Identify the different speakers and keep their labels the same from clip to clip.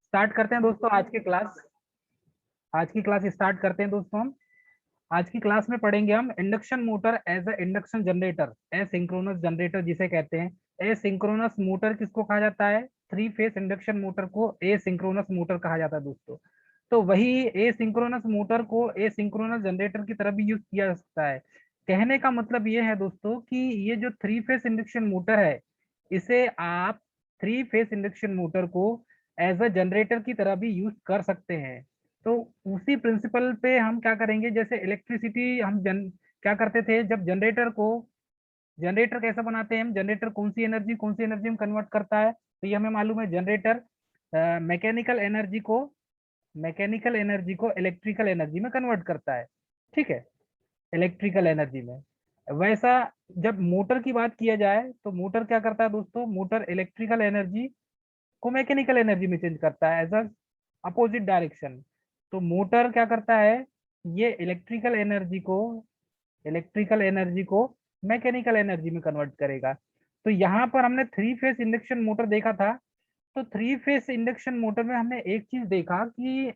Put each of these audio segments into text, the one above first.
Speaker 1: Start करते हैं दोस्तों आज की क्लास स्टार्ट करते हैं दोस्तों। हम आज की क्लास में पढ़ेंगे हम induction motor as a induction generator, asynchronous generator जिसे कहते हैं। एसिंक्रोनस मोटर किसको कहा जाता है? थ्री फेस इंडक्शन मोटर को एसिंक्रोनस मोटर कहा जाता है दोस्तों। तो वही एसिंक्रोनस मोटर को एसिंक्रोनस जनरेटर की तरह भी यूज किया जा सकता है। कहने का मतलब ये है दोस्तों कि ये जो थ्री फेस इंडक्शन मोटर है, इसे आप थ्री फेस इंडक्शन मोटर को एज अ जनरेटर की तरह भी यूज कर सकते हैं। तो उसी प्रिंसिपल पे हम क्या करेंगे, जैसे इलेक्ट्रिसिटी क्या करते थे जब जनरेटर कैसा बनाते हैं हम, जनरेटर कौन सी एनर्जी में कन्वर्ट करता है, तो ये हमें मालूम है। जनरेटर मैकेनिकल एनर्जी को इलेक्ट्रिकल एनर्जी में कन्वर्ट करता है। ठीक है, इलेक्ट्रिकल एनर्जी में। वैसा जब मोटर की बात किया जाए तो मोटर क्या करता है दोस्तों, मोटर इलेक्ट्रिकल एनर्जी को मैकेनिकल एनर्जी में चेंज करता है एज अ अपोजिट डायरेक्शन। तो मोटर क्या करता है, ये इलेक्ट्रिकल एनर्जी को मैकेनिकल एनर्जी में कन्वर्ट करेगा। तो यहाँ पर हमने थ्री फेस इंडक्शन मोटर देखा था। तो थ्री फेस इंडक्शन मोटर में हमने एक चीज देखा कि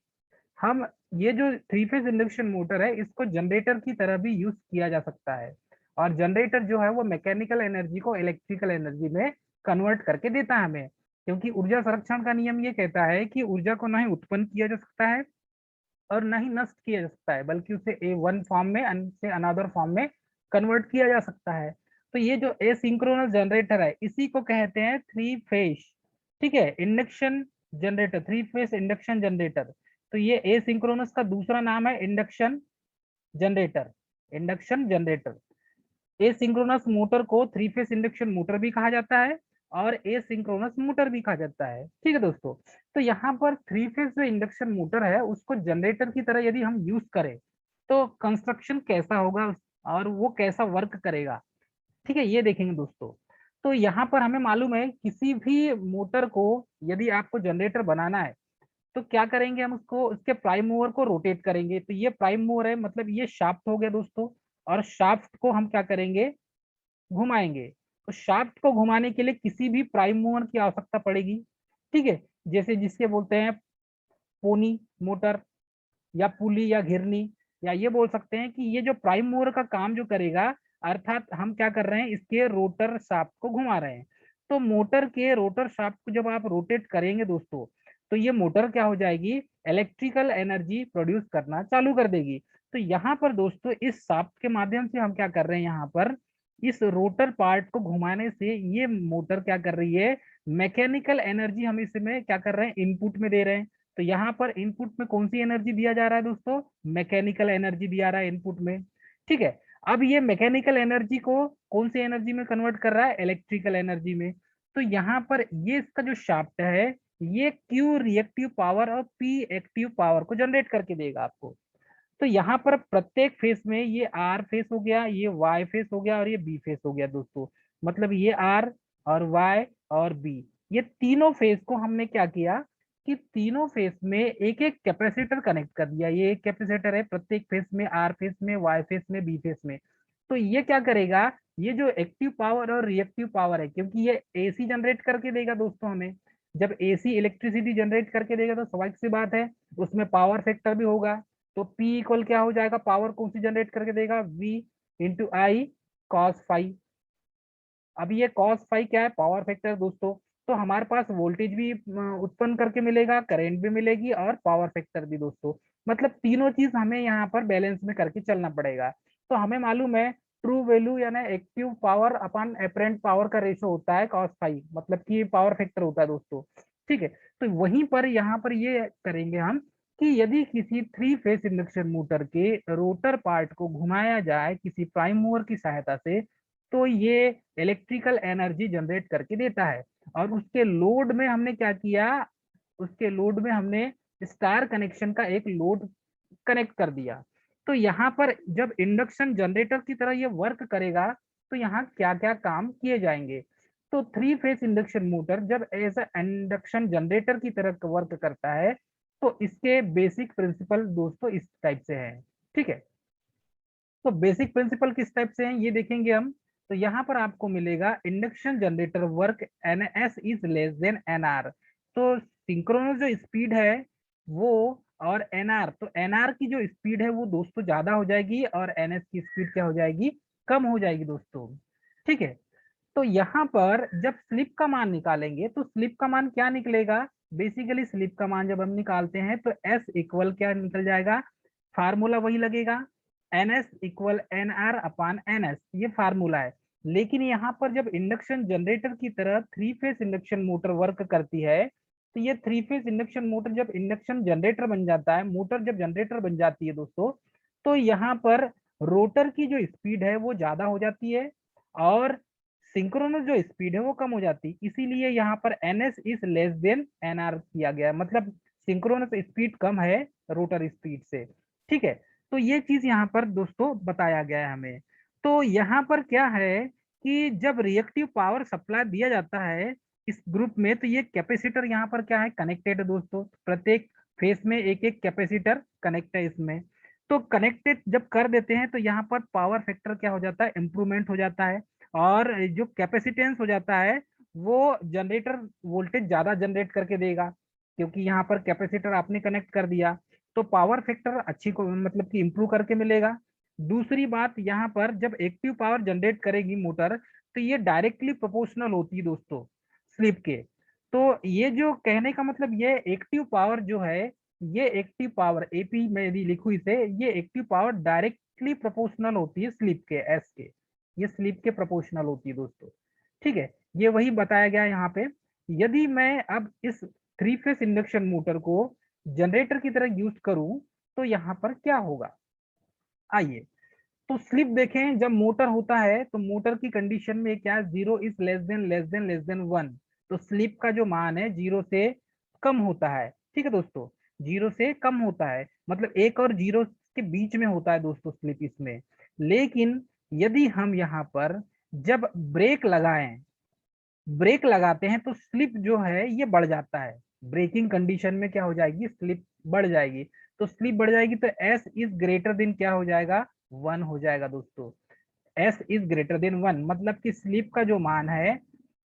Speaker 1: हम ये जो थ्री फेज इंडक्शन मोटर है, इसको जनरेटर की तरह भी यूज किया जा सकता है। और जनरेटर जो है वो मैकेनिकल एनर्जी को इलेक्ट्रिकल एनर्जी में कन्वर्ट करके देता है हमें। क्योंकि ऊर्जा संरक्षण का नियम ये कहता है कि ऊर्जा को ना ही उत्पन्न किया जा सकता है और ना ही नष्ट किया जा सकता है, बल्कि उसे ए वन फॉर्म में से अनदर फॉर्म में कन्वर्ट किया जा सकता है। तो ये जो एसिंक्रोनस जनरेटर है, इसी को कहते हैं थ्री फेज, ठीक है, induction generator, three phase induction generator. तो ये एसिंक्रोनस का दूसरा नाम है generator induction generator. Asynchronous motor को थ्री फेज इंडक्शन मोटर भी कहा जाता है और एसिंक्रोनस मोटर भी कहा जाता है। ठीक है दोस्तों, तो यहाँ पर थ्री फेज जो इंडक्शन मोटर है उसको जनरेटर की तरह यदि हम यूज करें तो कंस्ट्रक्शन कैसा होगा और वो कैसा वर्क करेगा, ठीक है, ये देखेंगे दोस्तों। तो यहाँ पर हमें मालूम है किसी भी मोटर को यदि आपको जनरेटर बनाना है तो क्या करेंगे, हम उसको उसके प्राइम मूवर को रोटेट करेंगे। तो ये प्राइम मूवर है, मतलब ये शाफ्ट हो गया दोस्तों। और शाफ्ट को हम क्या करेंगे, घुमाएंगे। तो शाफ्ट को घुमाने के लिए किसी भी प्राइम मूवर की आवश्यकता पड़ेगी। ठीक है, जैसे जिसके बोलते हैं पोनी मोटर या पुली या घिरनी, या ये बोल सकते हैं कि ये जो प्राइम मूवर का काम जो करेगा, अर्थात हम क्या कर रहे हैं, इसके रोटर शाफ्ट को घुमा रहे हैं। तो मोटर के रोटर शाफ्ट को जब आप रोटेट करेंगे दोस्तों, तो ये मोटर क्या हो जाएगी, इलेक्ट्रिकल एनर्जी प्रोड्यूस करना चालू कर देगी। तो यहाँ पर दोस्तों इस शाफ्ट के माध्यम से हम क्या कर रहे हैं, यहाँ पर इस रोटर पार्ट को घुमाने से ये मोटर क्या कर रही है, मैकेनिकल एनर्जी हम इसमें क्या कर रहे हैं, इनपुट में दे रहे हैं। तो यहाँ पर इनपुट में कौन सी एनर्जी दिया जा रहा है दोस्तों, मैकेनिकल एनर्जी दिया रहा है इनपुट में। ठीक है, अब ये मैकेनिकल एनर्जी को कौन सी एनर्जी में कन्वर्ट कर रहा है, इलेक्ट्रिकल एनर्जी में। तो यहाँ पर ये इसका जो शाफ्ट है, ये क्यू रिएक्टिव पावर और पी एक्टिव पावर को जनरेट करके देगा आपको। तो यहाँ पर प्रत्येक फेस में, ये आर फेस हो गया, ये वाई फेस हो गया और ये बी फेस हो गया दोस्तों। मतलब ये आर और वाई और बी, ये तीनों फेस को हमने क्या किया कि तीनों फेस में एक एक कैपेसिटर कनेक्ट कर दिया। ये एक कैपेसिटर है प्रत्येक फेस में, आर फेस में, वाई फेस में, बी फेस में। तो ये क्या करेगा, ये जो एक्टिव पावर और रिएक्टिव पावर है, क्योंकि ये एसी जनरेट करके देगा दोस्तों हमें। जब एसी इलेक्ट्रिसिटी जनरेट करके देगा तो स्वाभाविक सी बात है उसमें पावर फैक्टर भी होगा। तो P इक्वल क्या हो जाएगा, पावर कौन सी जनरेट करके देगा, V into I cos five. अब ये कॉस फाइव क्या है, पावर फैक्टर दोस्तों। तो हमारे पास वोल्टेज भी उत्पन्न करके मिलेगा, करंट भी मिलेगी और पावर फैक्टर भी दोस्तों। मतलब तीनों चीज हमें यहाँ पर बैलेंस में करके चलना पड़ेगा। तो हमें मालूम है ट्रू वैल्यू यानी active power upon apparent power का रेशो होता है कॉस फाइव, मतलब कि पावर फैक्टर होता है दोस्तों। ठीक है, तो वहीं पर यहाँ पर ये करेंगे हम कि यदि किसी थ्री फेस इंडक्शन मोटर के रोटर पार्ट को घुमाया जाए किसी प्राइम मूवर की सहायता से, तो ये इलेक्ट्रिकल एनर्जी जनरेट करके देता है। और उसके लोड में हमने क्या किया, उसके लोड में हमने स्टार कनेक्शन का एक लोड कनेक्ट कर दिया। तो यहाँ पर जब इंडक्शन जनरेटर की तरह ये वर्क करेगा तो यहाँ क्या क्या काम किए जाएंगे। तो थ्री फेस इंडक्शन मोटर जब एज अ इंडक्शन जनरेटर की तरह वर्क करता है तो इसके बेसिक प्रिंसिपल दोस्तों इस टाइप से है। ठीक है, तो बेसिक प्रिंसिपल किस टाइप से हैं ये देखेंगे हम। तो यहाँ पर आपको मिलेगा induction generator work N S is less than N R. तो सिंक्रोनस जो स्पीड है वो और एनआर, तो एनआर की जो स्पीड है वो दोस्तों ज्यादा हो जाएगी और एनएस की स्पीड क्या हो जाएगी, कम हो जाएगी दोस्तों। ठीक है, तो यहाँ पर जब स्लिप का मान निकालेंगे तो स्लिप का मान क्या निकलेगा, बेसिकली स्लिप का मान जब हम निकालते हैं तो एस इक्वल क्या निकल जाएगा, फार्मूला वही लगेगा, N S equal N R upon N S, ये फार्मूला है। लेकिन यहाँ पर जब इंडक्शन जनरेटर की तरह three phase induction motor work करती है, तो ये थ्री फेज इंडक्शन मोटर जब इंडक्शन जनरेटर बन जाता है, मोटर जब जनरेटर बन जाती है दोस्तों, तो यहाँ पर रोटर की जो स्पीड है वो ज्यादा हो जाती है और सिंक्रोनस जो स्पीड है वो कम हो जाती है। इसीलिए यहाँ पर N S is less than N R किया गया, मतलब सिंक्रोनस स्पीड कम है रोटर स्पीड से। ठीक है, तो ये चीज यहाँ पर दोस्तों बताया गया है हमें। तो यहाँ पर क्या है कि जब रिएक्टिव पावर सप्लाई दिया जाता है इस ग्रुप में, तो ये कैपेसिटर यहाँ पर क्या है, कनेक्टेड है दोस्तों, प्रत्येक फेस में एक एक कैपेसिटर कनेक्ट है इसमें। तो कनेक्टेड जब कर देते हैं तो यहाँ पर पावर फैक्टर क्या हो जाता है, इंप्रूवमेंट हो जाता है और जो कैपेसिटेंस हो जाता है वो जनरेटर वोल्टेज ज्यादा जनरेट करके देगा, क्योंकि यहाँ पर कैपेसिटर आपने कनेक्ट कर दिया, तो पावर फैक्टर अच्छी को मतलब कि इंप्रूव करके मिलेगा। दूसरी बात, यहाँ पर जब एक्टिव पावर जनरेट करेगी मोटर, तो ये डायरेक्टली प्रोपोर्शनल होती है दोस्तों स्लिप के। तो ये जो कहने का मतलब ये एक्टिव पावर जो है, ये एक्टिव पावर एपी में यदि लिखू इसे, ये एक्टिव पावर डायरेक्टली प्रोपोर्शनल होती है स्लिप के, एस के, ये स्लिप के प्रोपोर्शनल होती है दोस्तों। ठीक है, ये वही बताया गया है यहाँ पे। यदि मैं अब इस थ्री फेस इंडक्शन मोटर को जनरेटर की तरह यूज करूं तो यहाँ पर क्या होगा, आइए। तो स्लिप देखें, जब मोटर होता है तो मोटर की कंडीशन में क्या है, zero is less then one, तो स्लिप का जो मान है जीरो से कम होता है। ठीक है दोस्तों, जीरो से कम होता है, मतलब एक और जीरो के बीच में होता है दोस्तों स्लिप इसमें। लेकिन यदि हम यहाँ पर जब ब्रेक लगाएं, ब्रेक लगाते हैं तो स्लिप जो है ये बढ़ जाता है, ब्रेकिंग कंडीशन में क्या हो जाएगी, स्लिप बढ़ जाएगी। तो स्लिप बढ़ जाएगी तो एस इज ग्रेटर देन क्या हो जाएगा, वन हो जाएगा दोस्तों। S is greater then one मतलब कि स्लिप का जो मान है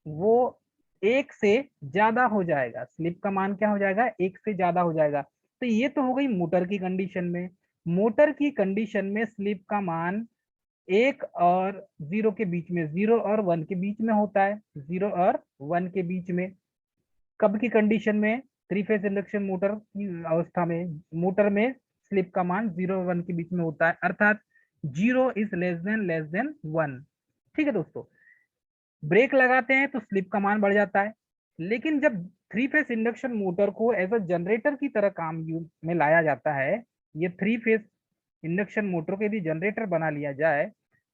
Speaker 1: वो एक से ज्यादा हो जाएगा, स्लिप का मान क्या हो जाएगा, एक से ज्यादा हो जाएगा। तो ये तो हो गई मोटर की कंडीशन में। मोटर की कंडीशन में स्लिप का मान एक और जीरो के बीच में, जीरो और वन के बीच में होता है, जीरो और वन के बीच में। कब की कंडीशन में, थ्री फेज इंडक्शन मोटर की अवस्था में, मोटर में स्लिप का मान जीरो और वन के बीच में होता है, अर्थात zero is less then one. ठीक है दोस्तों, ब्रेक लगाते हैं तो स्लिप का मान बढ़ जाता है। लेकिन जब थ्री फेज इंडक्शन मोटर को एज अ जनरेटर की तरह काम में लाया जाता है, ये थ्री फेज इंडक्शन मोटर को यदि जनरेटर बना लिया जाए,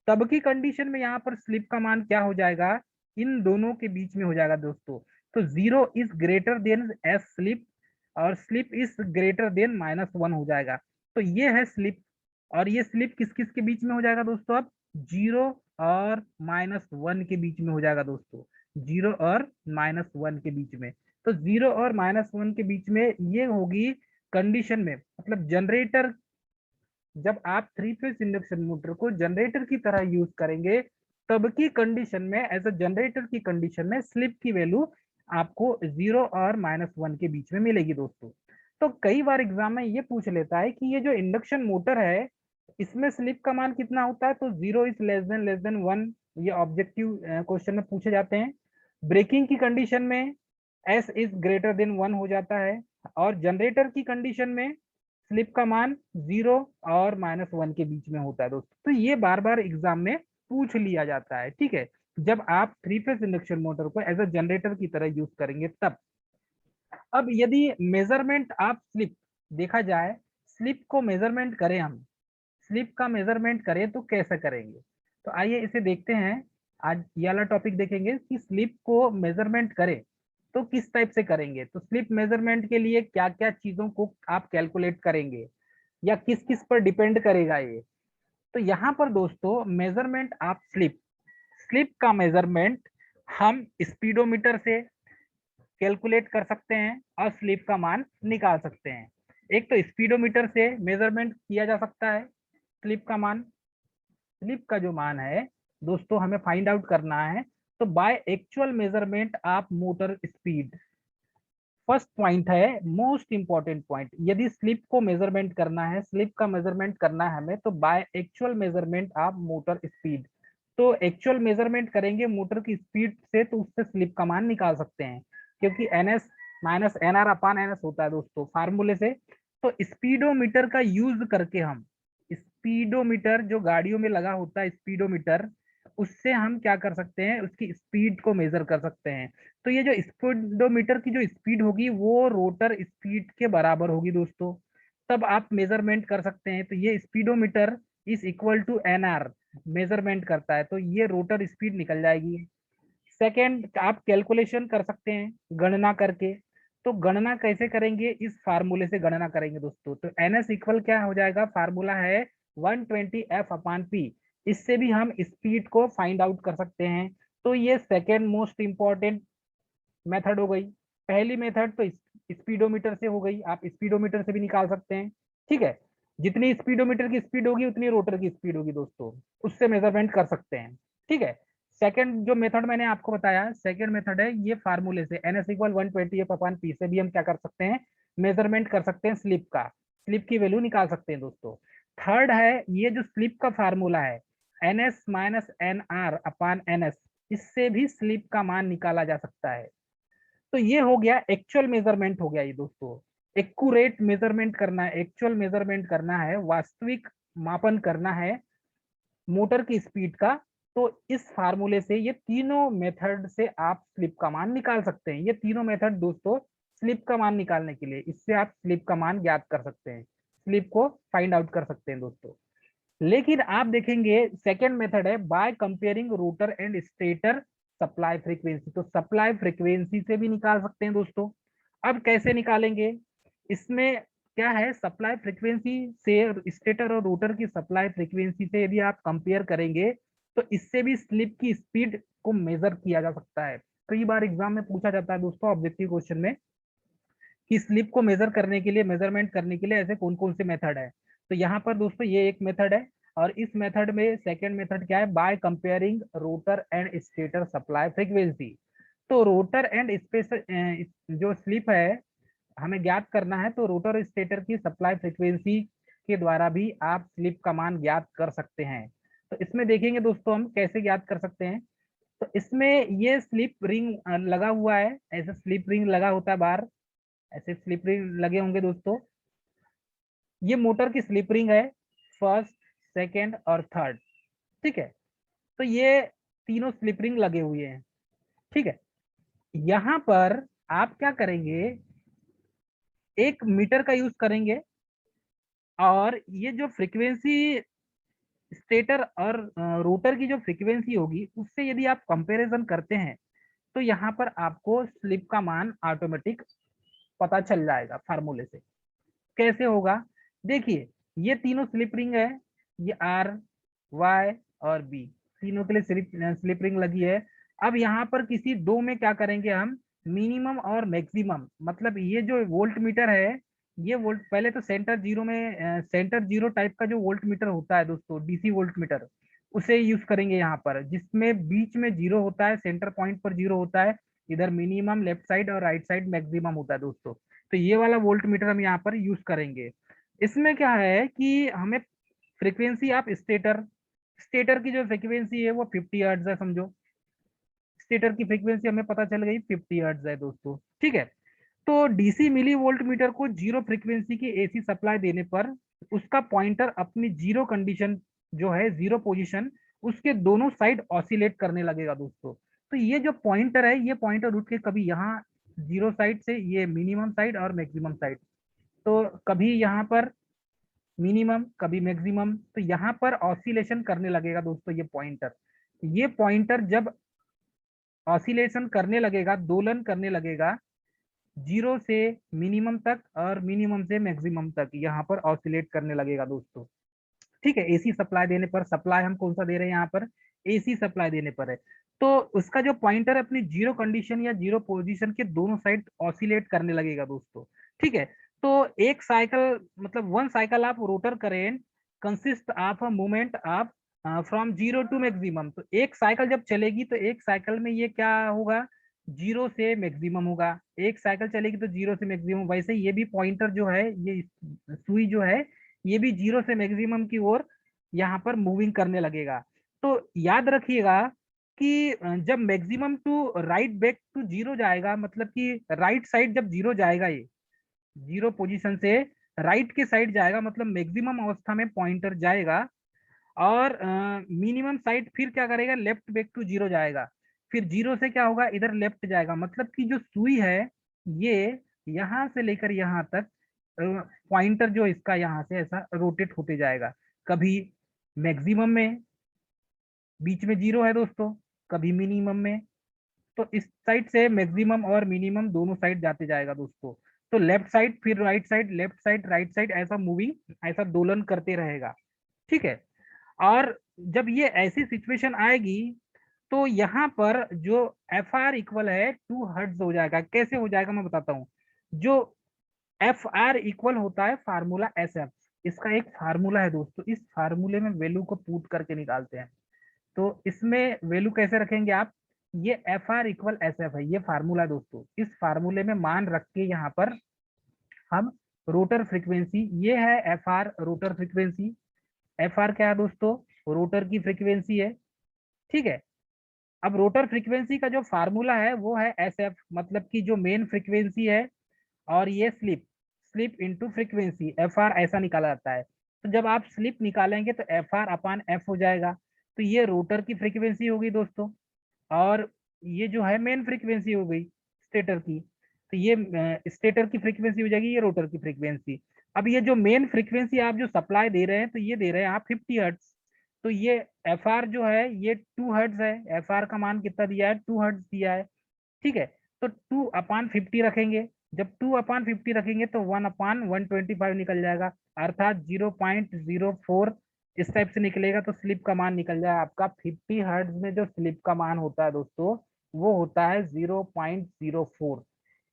Speaker 1: तब की कंडीशन में यहाँ पर स्लिप का मान क्या हो जाएगा, इन दोनों के बीच में हो जाएगा दोस्तों। तो zero is greater than S slip और slip is greater than minus one हो जाएगा। तो ये है स्लिप, और ये स्लिप किस किस के बीच में हो जाएगा दोस्तों, अब जीरो और माइनस वन के बीच में हो जाएगा दोस्तों, जीरो और माइनस वन के बीच में। तो जीरो और माइनस वन के बीच में ये होगी कंडीशन में, मतलब जनरेटर, जब आप थ्री फेज इंडक्शन मोटर को जनरेटर की तरह यूज करेंगे तब की कंडीशन में, एज अ जनरेटर की कंडीशन में स्लिप की वैल्यू आपको जीरो और माइनस वन के बीच में मिलेगी दोस्तों। तो कई बार एग्जाम में ये पूछ लेता है कि ये जो इंडक्शन मोटर है इसमें स्लिप का मान कितना होता है, तो zero is less then one, ये ऑब्जेक्टिव क्वेश्चन में पूछे जाते हैं। ब्रेकिंग की कंडीशन में S is greater then one हो जाता है, और जनरेटर की कंडीशन में स्लिप का मान जीरो और माइनस वन के बीच में होता है दोस्तों। तो ये बार बार एग्जाम में पूछ लिया जाता है। ठीक है, जब आप थ्री फेज इंडक्शन मोटर को एज अ जनरेटर की तरह यूज करेंगे तब। अब यदि मेजरमेंट आप स्लिप देखा जाए, स्लिप को मेजरमेंट करें, हम स्लिप का मेजरमेंट करें तो कैसे करेंगे, तो आइए इसे देखते हैं। आज ये वाला टॉपिक देखेंगे कि स्लिप को मेजरमेंट करें तो किस टाइप से करेंगे, तो स्लिप मेजरमेंट के लिए क्या क्या चीजों को आप कैलकुलेट करेंगे या किस किस पर डिपेंड करेगा ये। तो यहाँ पर दोस्तों मेजरमेंट आप स्लिप, स्लिप का मेजरमेंट हम स्पीडोमीटर से कैलकुलेट कर सकते हैं और स्लिप का मान निकाल सकते हैं। एक तो स्पीडोमीटर से मेजरमेंट किया जा सकता है स्लिप का मान, स्लिप का जो मान है दोस्तों हमें फाइंड आउट करना है, तो बाय एक्चुअल मेजरमेंट आप मोटर स्पीड, फर्स्ट पॉइंट है मोस्ट इंपॉर्टेंट पॉइंट, यदि स्लिप को मेजरमेंट करना है, स्लिप का मेजरमेंट करना है हमें, तो by actual measurement of motor speed. तो एक्चुअल मेजरमेंट करेंगे मोटर की स्पीड से, तो उससे स्लिप का मान निकाल सकते हैं, क्योंकि NS माइनस NR अपान NS होता है दोस्तों फार्मूले से। तो स्पीडोमीटर का यूज करके हम, स्पीडोमीटर जो गाड़ियों में लगा होता है स्पीडोमीटर, उससे हम क्या कर सकते हैं, उसकी स्पीड को मेजर कर सकते हैं। तो ये जो स्पीडोमीटर की जो स्पीड होगी वो रोटर स्पीड के बराबर होगी दोस्तों, तब आप मेजरमेंट कर सकते हैं। तो ये speedometer is equal to NR measurement करता है, तो ये रोटर स्पीड निकल जाएगी। सेकेंड, आप कैलकुलेशन कर सकते हैं गणना करके। तो गणना कैसे करेंगे, इस फार्मूले से गणना करेंगे दोस्तों। तो NS इक्वल क्या हो जाएगा, फार्मूला है 120F अपान P। इससे भी हम स्पीड को फाइंड आउट कर सकते हैं। तो ये सेकेंड मोस्ट इंपॉर्टेंट मेथड हो गई। पहली मेथड तो स्पीडोमीटर से हो गई, आप स्पीडोमीटर से भी निकाल सकते हैं, ठीक है। जितनी स्पीडोमीटर की स्पीड होगी उतनी रोटर की स्पीड होगी दोस्तों, उससे मेजरमेंट कर सकते हैं, ठीक है। सेकंड जो मेथड मैंने आपको बताया, सेकंड मेथड है ये फार्मूले से NS इक्वल 120F अपान P से भी हम क्या कर सकते हैं, मेजरमेंट कर सकते हैं स्लिप का, स्लिप की वैल्यू निकाल सकते हैं दोस्तों। थर्ड है ये जो स्लिप का फार्मूला है NS माइनस NR अपान NS, इससे भी स्लिप का मान निकाला जा सकता है। तो ये हो गया एक्चुअल मेजरमेंट हो गया ये दोस्तों। एक्यूरेट मेजरमेंट करना है, एक्चुअल मेजरमेंट करना है, वास्तविक मापन करना है मोटर की स्पीड का। तो इस फार्मूले से ये तीनों मेथड से आप स्लिप का मान निकाल सकते हैं। ये तीनों मेथड दोस्तों स्लिप का मान निकालने के लिए, इससे आप स्लिप का मान ज्ञात कर सकते हैं, स्लिप को फाइंड आउट कर सकते हैं दोस्तों। लेकिन आप देखेंगे सेकेंड मेथड है by comparing rotor and stator supply frequency. तो सप्लाई फ्रीक्वेंसी से भी निकाल सकते हैं दोस्तों। अब कैसे निकालेंगे, इसमें क्या है, सप्लाई फ्रीक्वेंसी से स्टेटर और रोटर की सप्लाई फ्रीक्वेंसी से यदि आप कंपेयर करेंगे तो इससे भी स्लिप की स्पीड को मेजर किया जा सकता है। कई बार एग्जाम में पूछा जाता है दोस्तों ऑब्जेक्टिव क्वेश्चन में कि स्लिप को मेजर करने के लिए, मेजरमेंट करने के लिए ऐसे कौन कौन से मेथड है। तो यहाँ पर दोस्तों ये एक मेथड है, और इस मेथड में सेकंड मेथड क्या है, by comparing rotor and stator supply frequency. तो रोटर एंड स्पेस जो स्लिप है हमें ज्ञात करना है, तो रोटर और स्टेटर की सप्लाई फ्रीक्वेंसी के द्वारा भी आप स्लिप का मान ज्ञात कर सकते हैं। तो इसमें देखेंगे दोस्तों हम कैसे ज्ञात कर सकते हैं। तो इसमें ये स्लिप रिंग लगा हुआ है, ऐसे स्लिप रिंग लगा होता है बाहर, ऐसे स्लिप रिंग लगे होंगे दोस्तों। ये मोटर की स्लिप रिंग है, फर्स्ट, सेकेंड और थर्ड, ठीक है। तो ये तीनों स्लिप रिंग लगे हुए हैं, ठीक है। यहाँ पर आप क्या करेंगे, एक मीटर का यूज करेंगे, और ये जो फ्रीक्वेंसी स्टेटर और रोटर की जो फ्रीक्वेंसी होगी उससे यदि आप कंपैरिजन करते हैं, तो यहाँ पर आपको स्लिप का मान ऑटोमेटिक पता चल जाएगा फार्मूले से। कैसे होगा, देखिए ये तीनों स्लिप रिंग है, ये R, Y और B, तीनों के लिए स्लिप रिंग लगी है। अब यहाँ पर किसी दो में क्या करेंगे हम, मिनिमम और मैक्सिमम, मतलब ये जो वोल्ट मीटर है, ये वोल्ट पहले तो सेंटर जीरो में, सेंटर जीरो टाइप का जो वोल्ट मीटर होता है दोस्तों, DC वोल्ट मीटर, उसे यूज करेंगे यहाँ पर, जिसमें बीच में जीरो होता है, सेंटर पॉइंट पर जीरो होता है, इधर मिनिमम लेफ्ट साइड और राइट साइड मैक्सिमम होता है दोस्तों। तो ये वाला वोल्ट मीटर हम यहाँ पर यूज करेंगे। इसमें क्या है कि हमें फ्रीक्वेंसी आप स्टेटर, स्टेटर की जो फ्रीक्वेंसी है वो 50 हर्ट्ज है समझो, स्टेटर की फ्रीक्वेंसी हमें पता चल गई 50 हर्ट्ज है दोस्तों, ठीक है। तो डीसी मिली वोल्ट मीटर को जीरो फ्रीक्वेंसी की AC सप्लाई देने पर उसका पॉइंटर अपनी जीरो कंडीशन जो है, जीरो पोजीशन, उसके दोनों साइड ऑसिलेट करने लगेगा दोस्तों। तो ये जो पॉइंटर है, ये पॉइंटर उठ के कभी यहाँ जीरो साइड से ये मिनिमम साइड और मैक्सिमम साइड, तो कभी यहाँ पर मिनिमम कभी मैक्सिमम, तो यहाँ पर ऑसिलेशन करने लगेगा दोस्तों ये पॉइंटर। ये पॉइंटर जब ऑसिलेशन करने लगेगा, दोलन करने लगेगा, जीरो से मिनिमम तक और मिनिमम से मैक्सिमम तक यहाँ पर ऑसिलेट करने लगेगा दोस्तों, ठीक है। AC सप्लाई देने पर, सप्लाई हम कौन सा दे रहे हैं यहाँ पर, AC सप्लाई देने पर है, तो उसका जो पॉइंटर अपनी जीरो कंडीशन या जीरो पोजीशन के दोनों साइड ऑसिलेट करने लगेगा दोस्तों, ठीक है। तो एक साइकिल मतलब one cycle of rotor current consist of a movement of from zero to maximum. तो एक साइकिल जब चलेगी तो एक साइकिल में ये क्या होगा, जीरो से मैक्सिमम होगा, एक साइकिल चलेगी तो जीरो से मैक्सिमम। वैसे ये भी पॉइंटर जो है, ये सुई जो है, ये भी जीरो से मैक्सिमम की ओर यहाँ पर मूविंग करने लगेगा। तो याद रखिएगा कि जब maximum to right back to zero जाएगा, मतलब कि राइट साइड जब जीरो जाएगा, ये जीरो पोजीशन से राइट के साइड जाएगा, मतलब मैक्सिमम अवस्था में पॉइंटर जाएगा। और मिनिमम साइड फिर क्या करेगा, लेफ्ट बैक टू जीरो जाएगा। फिर जीरो से क्या होगा, इधर लेफ्ट जाएगा, मतलब कि जो सुई है ये यहां से लेकर यहां तक पॉइंटर जो इसका यहाँ से ऐसा रोटेट होते जाएगा। कभी मैक्सिमम में बीच में जीरो है दोस्तों, कभी मिनिमम में। तो इस साइड से मैक्सिमम और मिनिमम दोनों साइड जाते जाएगा दोस्तों। तो लेफ्ट साइड फिर right side, left side right side, ऐसा मूविंग, ऐसा दोलन करते रहेगा। ठीक है। और जब ये ऐसी सिचुएशन आएगी तो यहाँ पर जो एफ आर इक्वल है 2 हर्ट्ज हो जाएगा। कैसे हो जाएगा मैं बताता हूँ। जो एफ आर इक्वल होता है फार्मूला एस एफ, इसका एक फार्मूला है दोस्तों। इस फार्मूले में वैल्यू को पुट करके निकालते हैं। तो इसमें वैल्यू कैसे रखेंगे आप, ये F R equal S F है, ये फार्मूला दोस्तों। इस फार्मूले में मान रख के यहाँ पर हम रोटर फ्रीक्वेंसी, ये है F R rotor frequency. F R क्या है दोस्तों, रोटर की फ्रीक्वेंसी है। ठीक है। अब रोटर फ्रीक्वेंसी का जो फार्मूला है वो है एस एफ, मतलब कि जो मेन फ्रीक्वेंसी है, और ये slip, slip into frequency, F R ऐसा निकाला जाता है। तो जब आप स्लिप निकालेंगे तो एफ आर अपान एफ हो जाएगा। तो ये रोटर की फ्रीक्वेंसी होगी दोस्तों, और ये जो है मेन फ्रीक्वेंसी हो गई स्टेटर की। तो ये स्टेटर की फ्रीक्वेंसी हो जाएगी, ये रोटर की फ्रीक्वेंसी। अब ये जो मेन फ्रीक्वेंसी आप जो सप्लाई दे रहे हैं, तो ये दे रहे हैं आप 50 हर्ट्ज। तो ये एफ आर जो है ये 2 हर्ट्ज है, एफ आर का मान कितना दिया है, 2 हर्ट्ज दिया है। ठीक है। तो 2/50 रखेंगे। जब 2/50 रखेंगे तो 1/125 निकल जाएगा, अर्थात 0.04 इस टाइप से निकलेगा। तो स्लिप का मान निकल जाएगा आपका 50 हर्ट्ज में। जो स्लिप का मान होता है दोस्तों, वो होता है 0.04।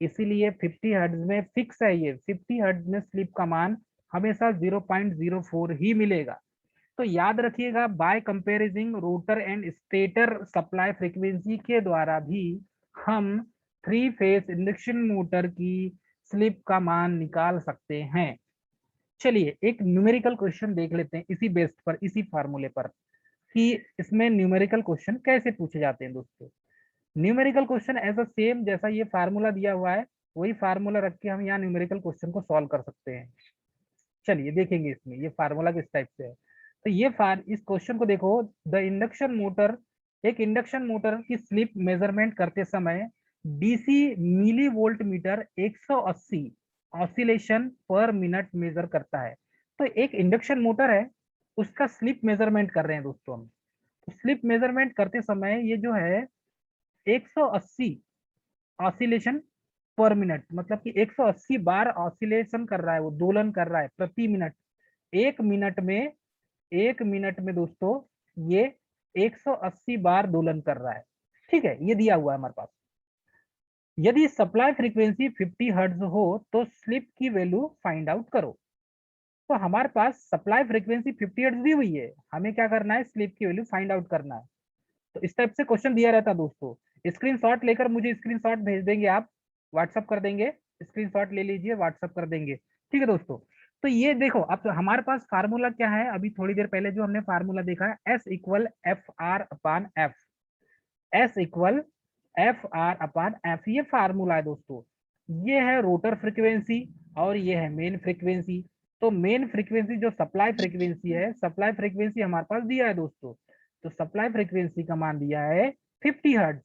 Speaker 1: इसीलिए 50 हर्ट्ज में फिक्स है, ये 50 हर्ट्ज में स्लिप का मान हमेशा 0.04 ही मिलेगा। तो याद रखिएगा, by comparing rotor and stator supply frequency के द्वारा भी हम 3 फेज इंडक्शन मोटर की स्लिप का मान निकाल सकते हैं। चलिए एक न्यूमेरिकल क्वेश्चन देख लेते हैं इसी बेस्ड पर, इसी फार्मूले पर, कि इसमें न्यूमेरिकल क्वेश्चन कैसे पूछे जाते हैं दोस्तों। न्यूमेरिकल क्वेश्चन ऐसा सेम जैसा ये फार्मूला दिया हुआ है, वही फार्मूला रख के हम यहाँ न्यूमेरिकल क्वेश्चन को सॉल्व कर सकते हैं। चलिए देखेंगे इसमें ये फार्मूला किस टाइप से है। तो ये इस क्वेश्चन को देखो, द इंडक्शन मोटर, एक इंडक्शन मोटर की स्लिप मेजरमेंट करते समय DC milli volt meter 180 oscillation per minute measure करता है। तो एक इंडक्शन मोटर है, उसका स्लिप मेजरमेंट कर रहे हैं दोस्तों हम। तो स्लिप मेजरमेंट करते समय ये जो है 180 ऑसिलेशन पर मिनट, मतलब कि 180 बार ऑसिलेशन कर रहा है, वो दोलन कर रहा है प्रति मिनट। एक मिनट में, एक मिनट में दोस्तों ये 180 बार दोलन कर रहा है। ठीक है, ये दिया हुआ है हमारे पास। यदि सप्लाई फ्रीक्वेंसी 50 हर्ट्ज हो तो स्लिप की वैल्यू फाइंड आउट करो। तो हमारे पास सप्लाई फ्रीक्वेंसी 50 हर्ट्ज दी हुई है, हमें क्या करना है, स्लिप की वैल्यू फाइंड आउट करना है। तो इस टाइप से क्वेश्चन दिया रहता है दोस्तों। स्क्रीनशॉट लेकर मुझे स्क्रीनशॉट भेज देंगे आप, व्हाट्सअप कर देंगे, स्क्रीनशॉट ले लीजिए, व्हाट्सअप कर देंगे। ठीक है दोस्तों। तो ये देखो, अब तो हमारे पास फार्मूला क्या है, अभी थोड़ी देर पहले जो हमने फार्मूला देखा है, S equal F R upon F, S equal F R upon F, ये फार्मूला है दोस्तों। ये है रोटर फ्रीक्वेंसी और ये है मेन फ्रीक्वेंसी। तो मेन फ्रीक्वेंसी जो सप्लाई फ्रीक्वेंसी है, सप्लाई फ्रीक्वेंसी हमारे पास दिया है दोस्तों। तो सप्लाई फ्रीक्वेंसी का मान दिया है 50 हर्ट्ज।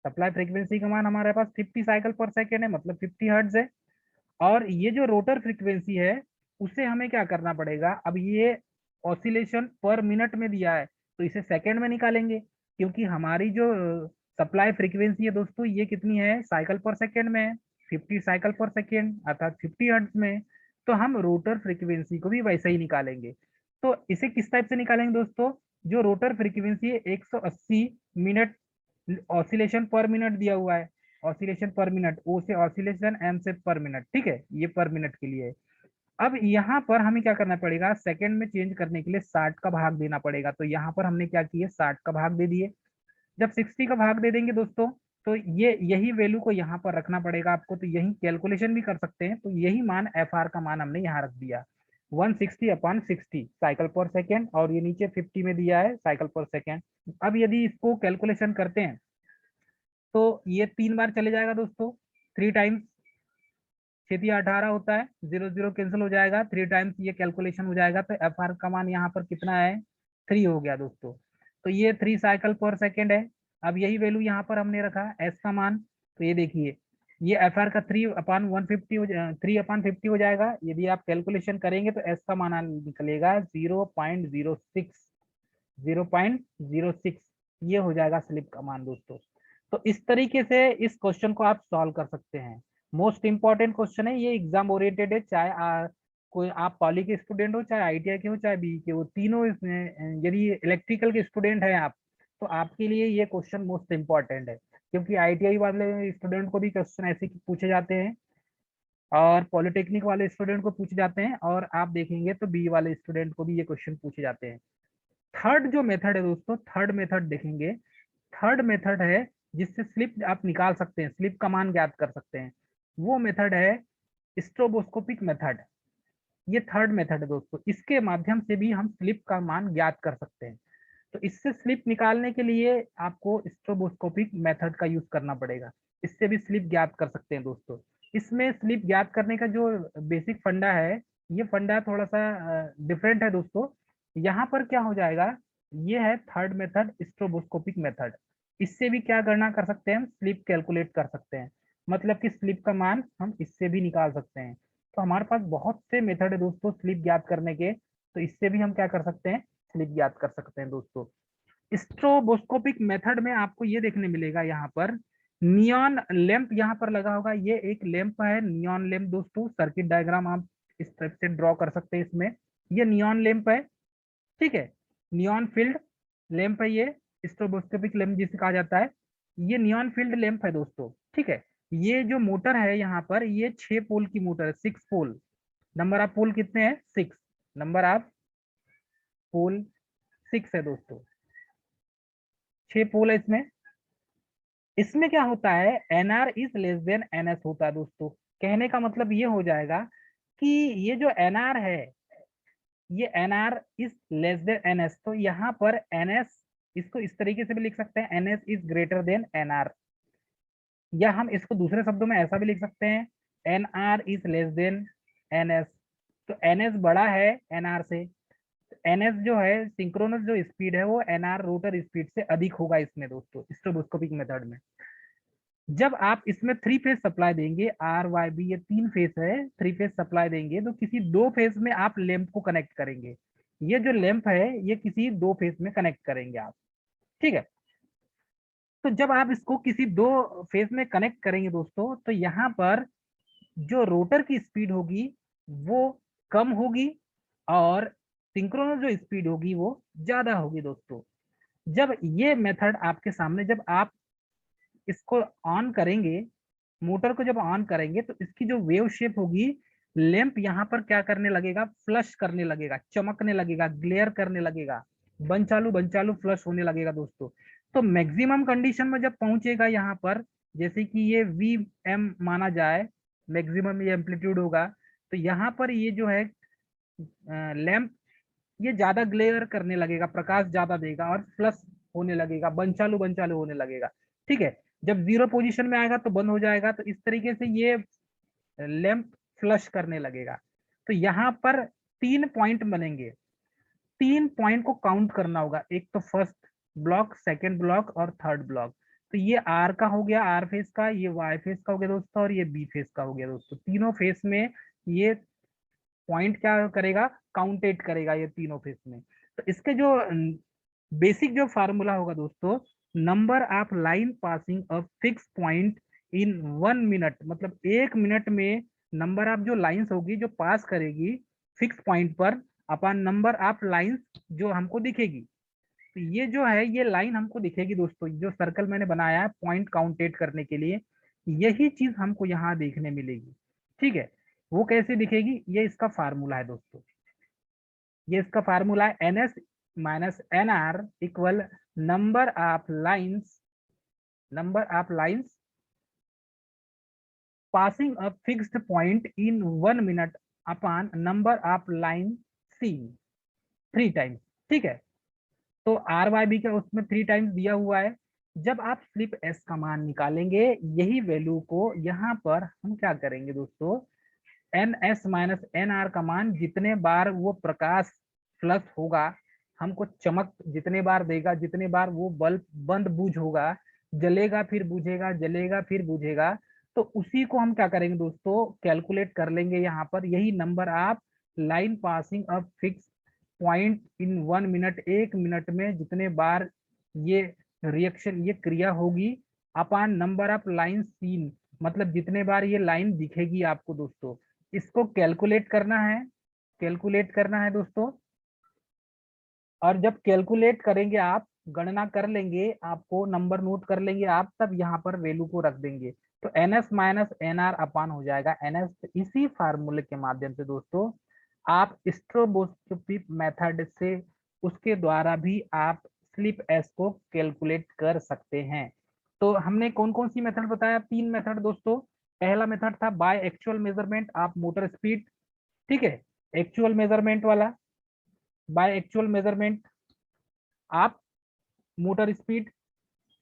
Speaker 1: सप्लाई फ्रीक्वेंसी का मान हमारे पास 50 साइकिल पर सेकेंड है, मतलब 50 हर्ट्ज है। और ये जो रोटर फ्रीक्वेंसी है, उसे हमें क्या करना पड़ेगा, अब ये ऑसिलेशन पर मिनट में दिया है, तो इसे सेकेंड में निकालेंगे, क्योंकि हमारी जो सप्लाई फ्रीक्वेंसी है दोस्तों, ये कितनी है, साइकिल पर सेकेंड में है, 50 साइकिल पर सेकेंड अर्थात 50 हर्ट्ज में। तो हम रोटर फ्रीक्वेंसी को भी वैसे ही निकालेंगे। तो इसे किस टाइप से निकालेंगे दोस्तों, जो रोटर फ्रीक्वेंसी है 180 मिनट ऑसिलेशन पर मिनट दिया हुआ है, ऑसिलेशन पर मिनट, ओ से ऑसिलेशन, एम से पर मिनट। ठीक है, ये पर मिनट के लिए है। अब यहाँ पर हमें क्या करना पड़ेगा, सेकंड में चेंज करने के लिए 60 का भाग देना पड़ेगा। तो यहाँ पर हमने क्या किया, 60 का भाग दे दिए। जब 60 का भाग दे देंगे दोस्तों, तो ये यही वैल्यू को यहाँ पर रखना पड़ेगा आपको, तो यही कैलकुलेशन भी कर सकते हैं। तो यही मान एफ आर का मान हमने यहाँ रख दिया 160/60 साइकिल पर सेकेंड, और ये नीचे 50 में दिया है साइकिल पर सेकेंड। अब यदि इसको कैलकुलेशन करते हैं तो ये 3 बार चले जाएगा दोस्तों, 3 टाइम्स 6×18 होता है, 0 0 कैंसिल हो जाएगा, 3 टाइम्स ये कैलकुलेशन हो जाएगा। तो एफ आर का मान यहाँ पर कितना है, 3 हो गया दोस्तों। तो ये 3 साइकिल पर सेकेंड है। अब यही वैल्यू यहाँ पर हमने रखा एस का मान, तो ये देखिए ये एफ आर का 3/150 3/50 हो जाएगा। यदि आप कैलकुलेशन करेंगे तो एस का मान निकलेगा 0.06 ये हो जाएगा स्लिप का मान दोस्तों। तो इस तरीके से इस क्वेश्चन को आप सॉल्व कर सकते हैं। मोस्ट इंपॉर्टेंट क्वेश्चन है ये, एग्जाम ओरिएंटेड है, चाहे कोई आप पॉली के स्टूडेंट हो, चाहे आईटीआई के हो, चाहे बी के हो, तीनों इसमें यदि इलेक्ट्रिकल के स्टूडेंट हैं आप, तो आपके लिए ये क्वेश्चन मोस्ट इंपॉर्टेंट है, क्योंकि आईटीआई वाले स्टूडेंट को भी क्वेश्चन ऐसे पूछे जाते हैं और पॉलिटेक्निक वाले स्टूडेंट को पूछे जाते हैं, और आप देखेंगे तो बी वाले स्टूडेंट को भी ये क्वेश्चन पूछे जाते हैं। थर्ड जो मेथड है दोस्तों, थर्ड मेथड देखेंगे, थर्ड मेथड है जिससे स्लिप आप निकाल सकते हैं, स्लिप का मान ज्ञात कर सकते हैं, वो मेथड है स्ट्रोबोस्कोपिक मेथड। ये थर्ड मेथड है दोस्तों, इसके माध्यम से भी हम स्लिप का मान ज्ञात कर सकते हैं। तो इससे स्लिप निकालने के लिए आपको स्ट्रोबोस्कोपिक मेथड का यूज करना पड़ेगा, इससे भी स्लिप ज्ञात कर सकते हैं दोस्तों। इसमें स्लिप ज्ञात करने का जो बेसिक फंडा है, ये फंडा थोड़ा सा डिफरेंट है दोस्तों। यहाँ पर क्या हो जाएगा, ये है थर्ड मेथड स्ट्रोबोस्कोपिक मेथड। इससे भी क्या गणना कर सकते हैं, हम स्लिप कैलकुलेट कर सकते हैं, मतलब कि स्लिप का मान हम इससे भी निकाल सकते हैं। तो हमारे पास बहुत से मेथड है दोस्तों स्लिप ज्ञात करने के, तो इससे भी हम क्या कर सकते हैं, स्लिप ज्ञात कर सकते हैं दोस्तों। स्ट्रोबोस्कोपिक मेथड में आपको ये देखने मिलेगा, यहाँ पर नियॉन लैंप यहाँ पर लगा होगा, ये एक लैंप है नियॉन लैंप दोस्तों। सर्किट डायग्राम आप इस टाइप से ड्रॉ कर सकते हैं इसमें, ये नियॉन लैंप है, ठीक है, नियॉन फील्ड लैंप है ये, स्ट्रोबोस्कोपिक लैंप जिसे कहा जाता है, ये नियॉन फील्ड लैंप है दोस्तों, ठीक है। ये जो मोटर है यहाँ पर, ये 6 पोल की मोटर है, 6 पोल। नंबर ऑफ पोल कितने हैं, 6, नंबर ऑफ पोल 6 है दोस्तों, 6 पोल है इसमें। इसमें क्या होता है, NR is less than NS होता है दोस्तों। कहने का मतलब ये हो जाएगा कि ये जो एनआर है, ये NR is less than NS, तो यहाँ पर एनएस, इसको इस तरीके से भी लिख सकते हैं, NS is greater than NR, या हम इसको दूसरे शब्दों में ऐसा भी लिख सकते हैं, NR is less than NS. तो एनएस बड़ा है एनआर से, एनएस जो है सिंक्रोनस जो स्पीड है वो एनआर रोटर स्पीड से अधिक होगा इसमें दोस्तों, स्ट्रोबोस्कोपिक मेथड में। जब आप इसमें 3 फेज सप्लाई देंगे, आर वाई बी, ये 3 फेज है, 3 फेज सप्लाई देंगे, तो किसी 2 फेज में आप लैंप को कनेक्ट करेंगे। ये जो लैंप है ये किसी 2 फेज में कनेक्ट करेंगे आप, ठीक है। तो जब आप इसको किसी 2 फेज में कनेक्ट करेंगे दोस्तों, तो यहाँ पर जो रोटर की स्पीड होगी वो कम होगी, और सिंक्रोनस जो स्पीड होगी वो ज्यादा होगी दोस्तों। जब ये मेथड आपके सामने, जब आप इसको ऑन करेंगे, मोटर को जब ऑन करेंगे, तो इसकी जो वेव शेप होगी, लैंप यहाँ पर क्या करने लगेगा, फ्लश करने लगेगा, चमकने लगेगा, ग्लेयर करने लगेगा, बन चालू फ्लश होने लगेगा दोस्तों। तो मैक्सिमम कंडीशन में जब पहुंचेगा यहाँ पर, जैसे कि ये वी एम माना जाए, मैक्सिमम ये एम्पलीट्यूड होगा, तो यहाँ पर ये जो है लैंप, ये ज्यादा ग्लेयर करने लगेगा, प्रकाश ज्यादा देगा और फ्लश होने लगेगा, बन चालू होने लगेगा, ठीक है। जब 0 पोजीशन में आएगा तो बंद हो जाएगा। तो इस तरीके से ये लैंप फ्लश करने लगेगा। तो यहाँ पर 3 पॉइंट बनेंगे, 3 पॉइंट को काउंट करना होगा, एक तो फर्स्ट ब्लॉक, सेकेंड ब्लॉक और थर्ड ब्लॉक। तो ये आर का हो गया, आर फेस का, ये वाई फेस का हो गया दोस्तों, और ये बी फेस का हो गया दोस्तों। तीनों फेस में ये पॉइंट क्या करेगा, काउंटेड करेगा ये तीनों फेस में। तो इसके जो बेसिक जो फार्मूला होगा दोस्तों, number of line passing a fix point in 1 minute, मतलब 1 मिनट में नंबर ऑफ जो लाइंस होगी जो पास करेगी फिक्स पॉइंट पर, अपॉन नंबर ऑफ लाइंस जो हमको दिखेगी। तो ये जो है ये लाइन हमको दिखेगी दोस्तों, जो सर्कल मैंने बनाया है पॉइंट काउंटेट करने के लिए, यही चीज हमको यहाँ देखने मिलेगी, ठीक है। वो कैसे दिखेगी, ये इसका फार्मूला है दोस्तों, ये इसका फार्मूला है, N S minus N R equal number of lines number of lines passing a fixed point in 1 minute upon number of line seen 3 times। ठीक है, तो आर वाई बी का उसमें 3 टाइम्स दिया हुआ है। जब आप स्लिप एस का मान निकालेंगे, यही वैल्यू को यहाँ पर हम क्या करेंगे दोस्तों, N S minus N R का मान जितने बार वो प्रकाश प्लस होगा, हमको चमक जितने बार देगा, जितने बार वो बल्ब बंद बुझ होगा, जलेगा फिर बुझेगा, जलेगा फिर बुझेगा, तो उसी को हम क्या करेंगे दोस्तों, कैलकुलेट कर लेंगे यहाँ पर। यही नंबर आप line passing a fix point in 1 minute, 1 minute में जितने बार ये रिएक्शन, ये क्रिया होगी, अपान नंबर ऑफ लाइन सीन, मतलब जितने बार ये लाइन दिखेगी आपको दोस्तों, इसको कैलकुलेट करना है, कैलकुलेट करना है दोस्तों। और जब कैलकुलेट करेंगे आप, गणना कर लेंगे, आपको नंबर नोट कर लेंगे आप, तब यहाँ पर वैल्यू को रख देंगे, तो N S minus N R upon हो जाएगा एन एस। इसी फार्मूले के माध्यम से दोस्तों आप स्ट्रोबोस्कोपिक मेथड से, उसके द्वारा भी आप स्लिप एस को कैलकुलेट कर सकते हैं। तो हमने कौन कौन सी मेथड बताया, 3 मेथड दोस्तों। पहला मेथड था by actual measurement of motor speed, ठीक है, एक्चुअल मेजरमेंट वाला, बाय एक्चुअल मेजरमेंट आप मोटर स्पीड।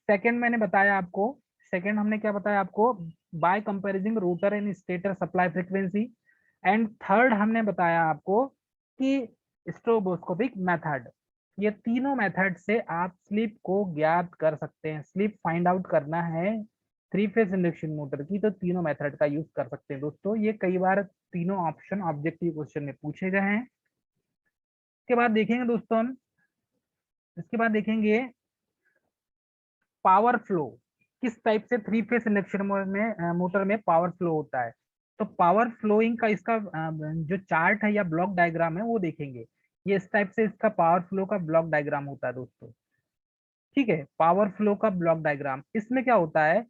Speaker 1: सेकंड मैंने बताया आपको, सेकंड हमने क्या बताया आपको, bye comparison rotor and stator supply frequency. And third हमने बताया आपको कि स्ट्रोबोस्कोपिक मेथड। ये तीनों मेथड से आप स्लिप को ज्ञात कर सकते हैं। स्लिप फाइंड आउट करना है 3 फेज इंडक्शन मोटर की, तो तीनों मेथड का यूज कर सकते हैं दोस्तों। ये कई बार तीनों ऑप्शन ऑब्जेक्टिव क्वेश्चन में पूछे गए हैं। इसके बाद देखेंगे दोस्तों हम, इसके बाद देखेंगे पावर फ्लो, किस टाइप से 3 फेज इंडक्शन मोटर में पावर फ्लो होता है। तो पावर फ्लोइंग का इसका जो चार्ट है या ब्लॉक डायग्राम है वो देखेंगे। ये इस टाइप से इसका पावर फ्लो का ब्लॉक डायग्राम होता है दोस्तों। ठीक है, पावर फ्लो का ब्लॉक डायग्राम, इसमें क्या होता है,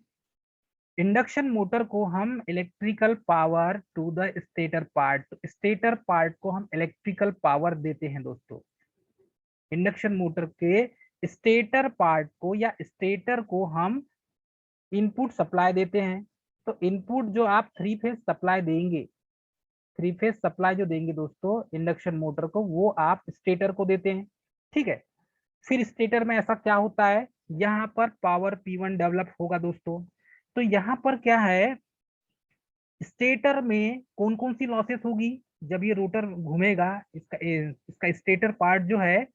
Speaker 1: इंडक्शन मोटर को हम electrical power to the stator part, stator part को हम इलेक्ट्रिकल पावर देते हैं दोस्तों। इंडक्शन मोटर के स्टेटर पार्ट को या स्टेटर को हम इनपुट सप्लाई देते हैं। तो इनपुट जो आप 3 फेज सप्लाई देंगे, 3 फेज सप्लाई जो देंगे दोस्तों इंडक्शन मोटर को, वो आप स्टेटर को देते हैं। ठीक है, फिर स्टेटर में ऐसा क्या होता है, यहाँ पर पावर P1 डेवलप होगा दोस्तों। तो यहाँ पर क्या है, स्टेटर में कौन कौन सी लॉसेस होगी, जब ये रोटर घूमेगा, इसका स्टेटर पार्ट जो है,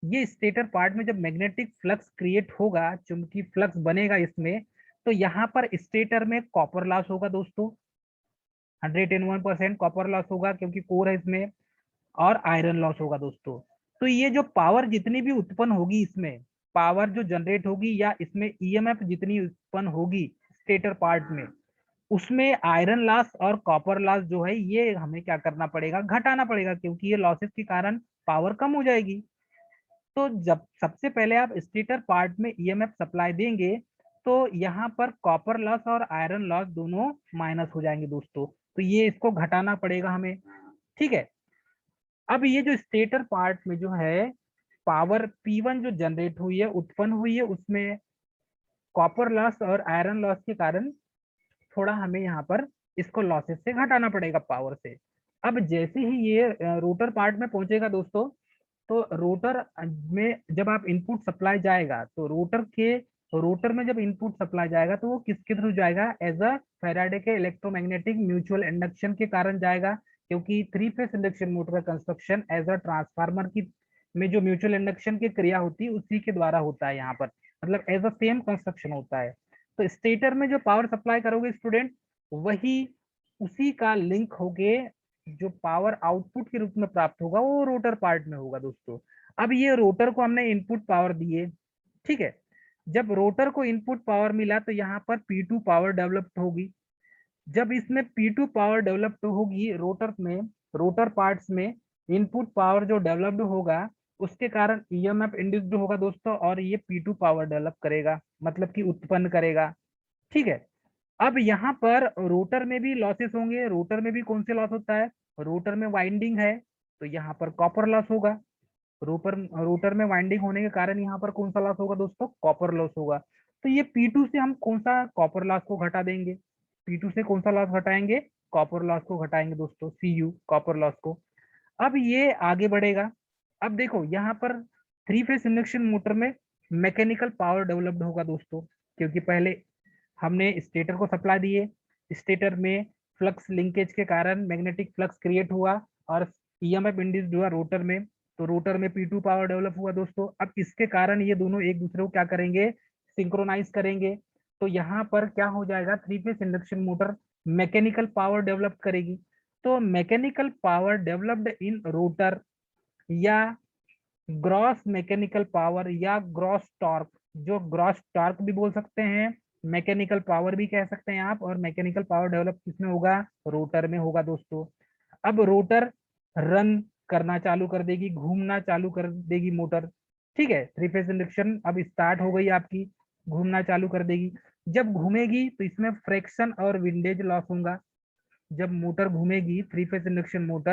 Speaker 1: ये स्टेटर पार्ट में जब मैग्नेटिक फ्लक्स क्रिएट होगा, चुंबकीय फ्लक्स बनेगा इसमें, तो यहाँ पर स्टेटर में कॉपर लॉस होगा दोस्तों, 101% कॉपर लॉस होगा क्योंकि कोर है इसमें, और आयरन लॉस होगा दोस्तों। तो ये जो पावर जितनी भी उत्पन्न होगी, इसमें पावर जो जनरेट होगी या इसमें ईएमएफ जितनी उत्पन्न होगी स्टेटर पार्ट में, उसमें आयरन लॉस और कॉपर लॉस जो है, ये हमें क्या करना पड़ेगा, घटाना पड़ेगा, क्योंकि ये लॉसेस के कारण पावर कम हो जाएगी। तो जब सबसे पहले आप स्टेटर पार्ट में ईएमएफ सप्लाई देंगे, तो यहाँ पर कॉपर लॉस और आयरन लॉस दोनों माइनस हो जाएंगे दोस्तों, तो ये इसको घटाना पड़ेगा हमें। ठीक है, अब ये जो स्टेटर पार्ट में जो है पावर P1 जो जनरेट हुई है, उत्पन्न हुई है, उसमें कॉपर लॉस और आयरन लॉस के कारण थोड़ा हमें यहाँ पर इसको लॉसेस से घटाना पड़ेगा पावर से। अब जैसे ही ये रोटर पार्ट में पहुंचेगा दोस्तों, तो रोटर में जब आप इनपुट सप्लाई जाएगा, तो रोटर में जब इनपुट सप्लाई जाएगा, तो वो किसके थ्रू जाएगा, एज अ फैराडे के इलेक्ट्रोमैग्नेटिक म्यूचुअल इंडक्शन के कारण जाएगा। क्योंकि 3 फेज इंडक्शन मोटर का कंस्ट्रक्शन एज अ ट्रांसफार्मर की में जो म्यूचुअल इंडक्शन की क्रिया होती है, उसी के द्वारा होता है यहाँ पर, मतलब एज अ सेम कंस्ट्रक्शन होता है। तो स्टेटर में जो पावर सप्लाई करोगे स्टूडेंट, वही उसी का लिंक होके जो पावर आउटपुट के रूप में प्राप्त होगा, वो रोटर पार्ट में होगा दोस्तों। अब ये रोटर को हमने इनपुट पावर दिए, ठीक है, जब रोटर को इनपुट पावर मिला, तो यहाँ पर P2 पावर डेवलप्ड होगी। जब इसमें P2 पावर डेवलप्ड होगी रोटर में, रोटर पार्ट्स में इनपुट पावर जो डेवलप्ड होगा, उसके कारण ईएमएफ इंड्यूस्ड होगा दोस्तों, और ये P2 पावर डेवलप करेगा, मतलब कि उत्पन्न करेगा। ठीक है, अब यहाँ पर रोटर में भी लॉसेस होंगे। रोटर में भी कौन से लॉस होता है, रोटर में वाइंडिंग है, तो यहाँ पर कॉपर लॉस होगा। रोटर में वाइंडिंग होने के कारण यहाँ पर कौन सा लॉस होगा दोस्तों, कॉपर लॉस होगा। तो ये P2 से हम कौन सा कॉपर लॉस को घटा देंगे, P2 से कौन सा लॉस घटाएंगे, कॉपर लॉस को घटाएंगे दोस्तों, Cu कॉपर लॉस को। अब ये आगे बढ़ेगा। अब देखो यहाँ पर थ्री फेस इंडक्शन मोटर में मैकेनिकल पावर डेवलप्ड होगा दोस्तों, क्योंकि पहले हमने स्टेटर को सप्लाई दिए, स्टेटर में फ्लक्स लिंकेज के कारण मैग्नेटिक फ्लक्स क्रिएट हुआ और ईएमएफ इंड्यूस्ड हुआ रोटर में, तो रोटर में P2 पावर डेवलप हुआ दोस्तों। अब इसके कारण ये दोनों एक दूसरे को क्या करेंगे, सिंक्रोनाइज करेंगे। तो यहाँ पर क्या हो जाएगा, three phase induction motor mechanical power develop करेगी। तो mechanical power developed in rotor या ग्रॉस मैकेनिकल पावर या ग्रॉस टॉर्क, जो ग्रॉस टॉर्क भी बोल सकते हैं, मैकेनिकल पावर भी कह सकते हैं आप, और मैकेनिकल पावर डेवलप किसमें होगा, रोटर में होगा दोस्तों। अब रोटर रन करना चालू कर देगी, घूमना चालू कर देगी मोटर, ठीक है। थ्री फेज इंडक्शन अब स्टार्ट हो गई आपकी, घूमना चालू कर देगी। जब घूमेगी तो इसमें फ्रिक्शन और विंडेज लॉस होगा। जब मोटर घूमेगी थ्री फेज इंडक्शन मोटर